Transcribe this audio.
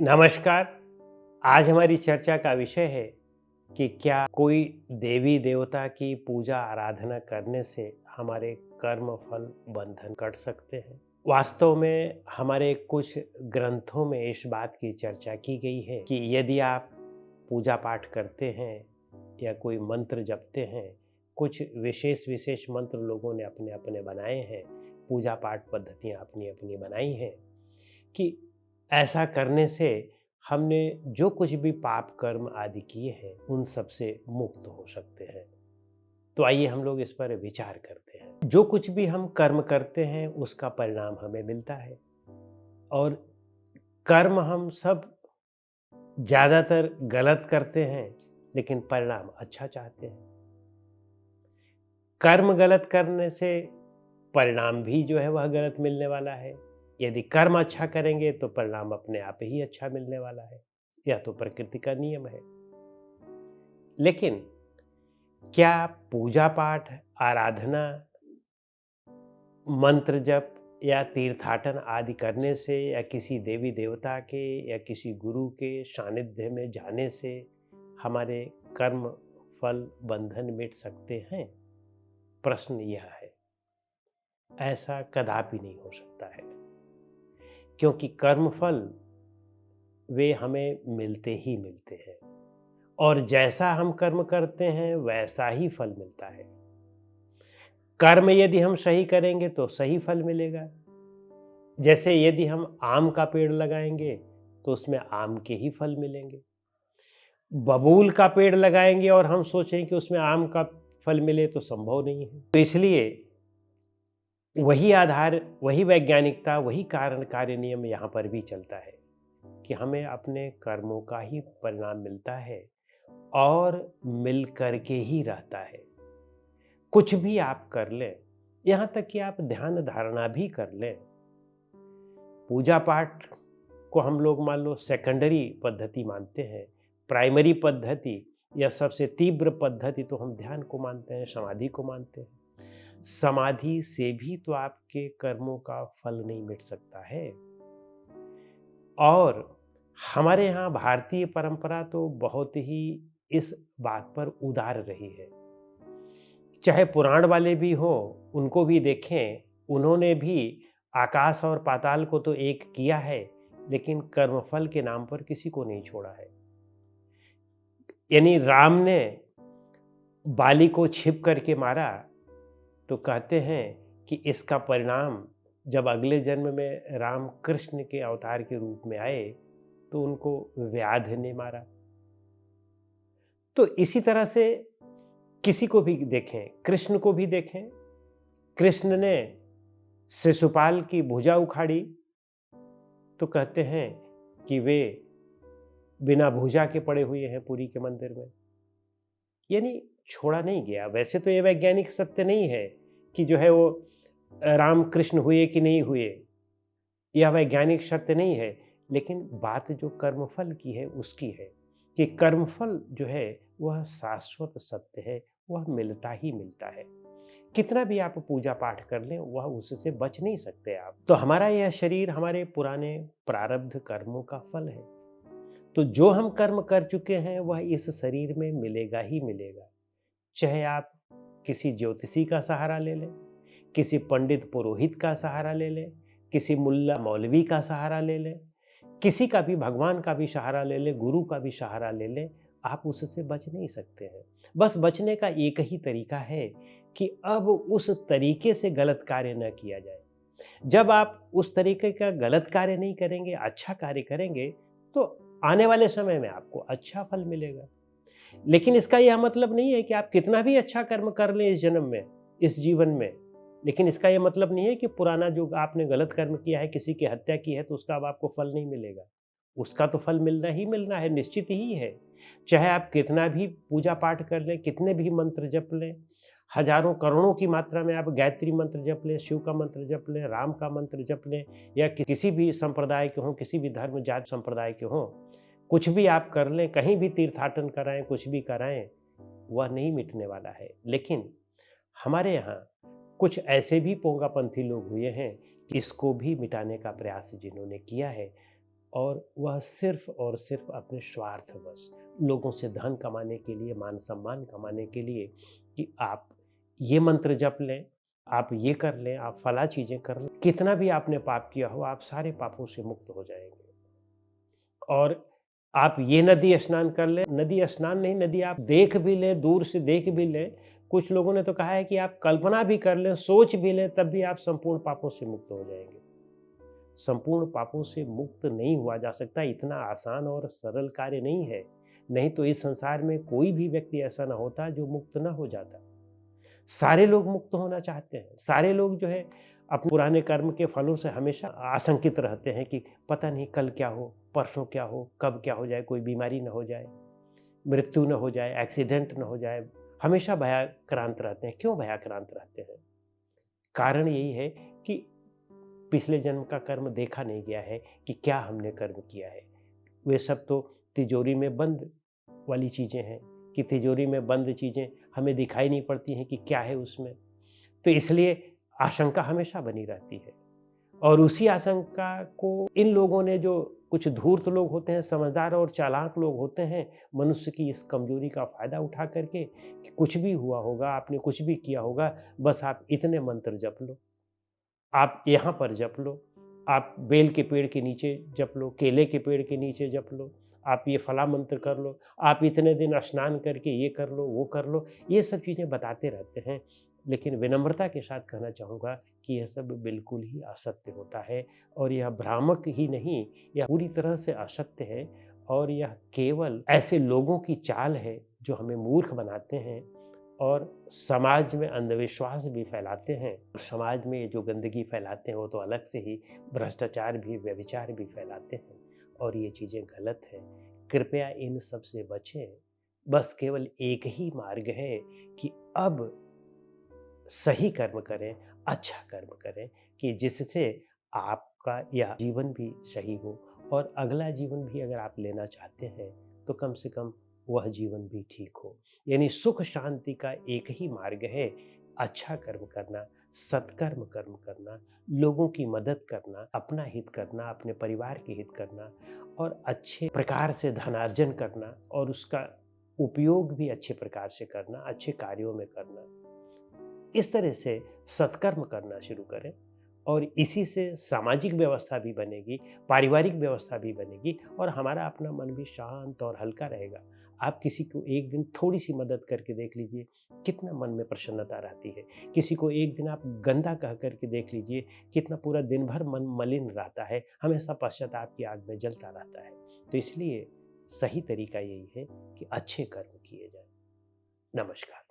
नमस्कार। आज हमारी चर्चा का विषय है कि क्या कोई देवी देवता की पूजा आराधना करने से हमारे कर्म फल बंधन कट सकते हैं। वास्तव में हमारे कुछ ग्रंथों में इस बात की चर्चा की गई है कि यदि आप पूजा पाठ करते हैं या कोई मंत्र जपते हैं, कुछ विशेष विशेष मंत्र लोगों ने अपने अपने बनाए हैं, पूजा पाठ पद्धतियाँ अपनी अपनी बनाई हैं कि ऐसा करने से हमने जो कुछ भी पाप कर्म आदि किए हैं उन सब से मुक्त हो सकते हैं। तो आइए हम लोग इस पर विचार करते हैं। जो कुछ भी हम कर्म करते हैं उसका परिणाम हमें मिलता है, और कर्म हम सब ज़्यादातर गलत करते हैं लेकिन परिणाम अच्छा चाहते हैं। कर्म गलत करने से परिणाम भी जो है वह गलत मिलने वाला है। यदि कर्म अच्छा करेंगे तो परिणाम अपने आप ही अच्छा मिलने वाला है। यह तो प्रकृति का नियम है। लेकिन क्या पूजा पाठ, आराधना, मंत्र जप या तीर्थाटन आदि करने से या किसी देवी देवता के या किसी गुरु के सानिध्य में जाने से हमारे कर्म फल बंधन मिट सकते हैं? प्रश्न यह है। ऐसा कदापि नहीं हो सकता है, क्योंकि कर्म फल वे हमें मिलते ही मिलते हैं, और जैसा हम कर्म करते हैं वैसा ही फल मिलता है। कर्म यदि हम सही करेंगे तो सही फल मिलेगा। जैसे यदि हम आम का पेड़ लगाएंगे तो उसमें आम के ही फल मिलेंगे। बबूल का पेड़ लगाएंगे और हम सोचें कि उसमें आम का फल मिले तो संभव नहीं है। तो इसलिए वही आधार, वही वैज्ञानिकता, वही कारण कार्य नियम यहाँ पर भी चलता है कि हमें अपने कर्मों का ही परिणाम मिलता है और मिल करके ही रहता है। कुछ भी आप कर लें, यहाँ तक कि आप ध्यान धारणा भी कर लें, पूजा पाठ को हम लोग मान लो सेकेंडरी पद्धति मानते हैं, प्राइमरी पद्धति या सबसे तीव्र पद्धति तो हम ध्यान को मानते हैं, समाधि को मानते हैं। समाधि से भी तो आपके कर्मों का फल नहीं मिट सकता है। और हमारे यहाँ भारतीय परंपरा तो बहुत ही इस बात पर उदार रही है। चाहे पुराण वाले भी हों, उनको भी देखें, उन्होंने भी आकाश और पाताल को तो एक किया है, लेकिन कर्मफल के नाम पर किसी को नहीं छोड़ा है। यानी राम ने बाली को छिप करके मारा तो कहते हैं कि इसका परिणाम जब अगले जन्म में राम कृष्ण के अवतार के रूप में आए तो उनको व्याध ने मारा। तो इसी तरह से किसी को भी देखें, कृष्ण को भी देखें, कृष्ण ने शिशुपाल की भुजा उखाड़ी तो कहते हैं कि वे बिना भुजा के पड़े हुए हैं पुरी के मंदिर में। यानी छोड़ा नहीं गया। वैसे तो ये वैज्ञानिक सत्य नहीं है कि जो है वो राम कृष्ण हुए कि नहीं हुए, यह वैज्ञानिक सत्य नहीं है, लेकिन बात जो कर्मफल की है उसकी है कि कर्मफल जो है वह शाश्वत सत्य है, वह मिलता ही मिलता है। कितना भी आप पूजा पाठ कर लें वह उससे बच नहीं सकते आप। तो हमारा यह शरीर हमारे पुराने प्रारब्ध कर्मों का फल है। तो जो हम कर्म कर चुके हैं वह इस शरीर में मिलेगा ही मिलेगा। चाहे आप किसी ज्योतिषी का सहारा ले लें, किसी पंडित पुरोहित का सहारा ले लें, किसी मुल्ला मौलवी का सहारा ले लें, किसी का भी, भगवान का भी सहारा ले लें, गुरु का भी सहारा ले लें, आप उससे बच नहीं सकते हैं। बस बचने का एक ही तरीका है कि अब उस तरीके से गलत कार्य न किया जाए। जब आप उस तरीके का गलत कार्य नहीं करेंगे, अच्छा कार्य करेंगे, तो आने वाले समय में आपको अच्छा फल मिलेगा। लेकिन इसका यह मतलब नहीं है कि आप कितना भी अच्छा कर्म कर लें इस जन्म में, इस जीवन में, लेकिन इसका यह मतलब नहीं है कि पुराना जो आपने गलत कर्म किया है, किसी की हत्या की है, तो उसका अब आपको फल नहीं मिलेगा। उसका तो फल मिलना ही मिलना है, निश्चित ही है। चाहे आप कितना भी पूजा पाठ कर लें, कितने भी मंत्र जप लें, हजारों करोड़ों की मात्रा में आप गायत्री मंत्र जप लें, शिव का मंत्र जप लें, राम का मंत्र जप लें, या किसी भी संप्रदाय के हों, किसी भी धर्म जाति संप्रदाय के हों, कुछ भी आप कर लें, कहीं भी तीर्थाटन कराएं, कुछ भी कराएं, वह नहीं मिटने वाला है। लेकिन हमारे यहाँ कुछ ऐसे भी पोंगापंथी लोग हुए हैं, इसको भी मिटाने का प्रयास जिन्होंने किया है, और वह सिर्फ और सिर्फ अपने स्वार्थवश लोगों से धन कमाने के लिए, मान सम्मान कमाने के लिए कि आप ये मंत्र जप लें, आप ये कर लें, आप फला चीज़ें कर लें, कितना भी आपने पाप किया हो, आप सारे पापों से मुक्त हो जाएँगे। और आप ये नदी स्नान कर लें, नदी स्नान नहीं, नदी आप देख भी लें, दूर से देख भी लें। कुछ लोगों ने तो कहा है कि आप कल्पना भी कर लें, सोच भी लें, तब भी आप संपूर्ण पापों से मुक्त हो जाएँगे। संपूर्ण पापों से मुक्त नहीं हुआ जा सकता, इतना आसान और सरल कार्य नहीं है। नहीं तो इस संसार में कोई भी व्यक्ति ऐसा ना होता जो मुक्त ना हो जाता। सारे लोग मुक्त होना चाहते हैं। सारे लोग जो है अपने पुराने कर्म के फलों से हमेशा आशंकित रहते हैं कि पता नहीं कल क्या हो, परसों क्या हो, कब क्या हो जाए, कोई बीमारी ना हो जाए, मृत्यु ना हो जाए, एक्सीडेंट ना हो जाए। हमेशा भयाक्रांत रहते हैं। क्यों भयाक्रांत रहते हैं? कारण यही है कि पिछले जन्म का कर्म देखा नहीं गया है कि क्या हमने कर्म किया है। वे सब तो तिजोरी में बंद वाली चीज़ें हैं कि तिजोरी में बंद चीज़ें हमें दिखाई नहीं पड़ती हैं कि क्या है उसमें। तो इसलिए आशंका हमेशा बनी रहती है और उसी आशंका को इन लोगों ने, जो कुछ धूर्त लोग होते हैं, समझदार और चालाक लोग होते हैं, मनुष्य की इस कमजोरी का फ़ायदा उठा करके कि कुछ भी हुआ होगा, आपने कुछ भी किया होगा, बस आप इतने मंत्र जप लो, आप यहाँ पर जप लो, आप बेल के पेड़ के नीचे जप लो, केले के पेड़ के नीचे जप लो, आप ये फला मंत्र कर लो, आप इतने दिन स्नान करके ये कर लो, वो कर लो, ये सब चीज़ें बताते रहते हैं। लेकिन विनम्रता के साथ कहना चाहूँगा कि यह सब बिल्कुल ही असत्य होता है और यह भ्रामक ही नहीं, यह पूरी तरह से असत्य है और यह केवल ऐसे लोगों की चाल है जो हमें मूर्ख बनाते हैं और समाज में अंधविश्वास भी फैलाते हैं। समाज में जो गंदगी फैलाते हैं वो तो अलग से ही, भ्रष्टाचार भी, व्यभिचार भी फैलाते हैं और ये चीज़ें गलत हैं। कृपया इन सब से बचें। बस केवल एक ही मार्ग है कि अब सही कर्म करें, अच्छा कर्म करें कि जिससे आपका यह जीवन भी सही हो और अगला जीवन भी अगर आप लेना चाहते हैं तो कम से कम वह जीवन भी ठीक हो। यानी सुख शांति का एक ही मार्ग है, अच्छा कर्म करना, सत्कर्म कर्म करना, लोगों की मदद करना, अपना हित करना, अपने परिवार के हित करना और अच्छे प्रकार से धनार्जन करना और उसका उपयोग भी अच्छे प्रकार से करना, अच्छे कार्यों में करना। इस तरह से सत्कर्म करना शुरू करें और इसी से सामाजिक व्यवस्था भी बनेगी, पारिवारिक व्यवस्था भी बनेगी और हमारा अपना मन भी शांत और हल्का रहेगा। आप किसी को एक दिन थोड़ी-सी मदद करके देख लीजिए, कितना मन में प्रसन्नता रहती है। किसी को एक दिन आप गंदा कह कर के देख लीजिए, कितना पूरा दिन भर मन मलिन रहता है, हमेशा पश्चाताप की आग में जलता रहता है। तो इसलिए सही तरीका यही है कि अच्छे कर्म किए जाएँ। नमस्कार।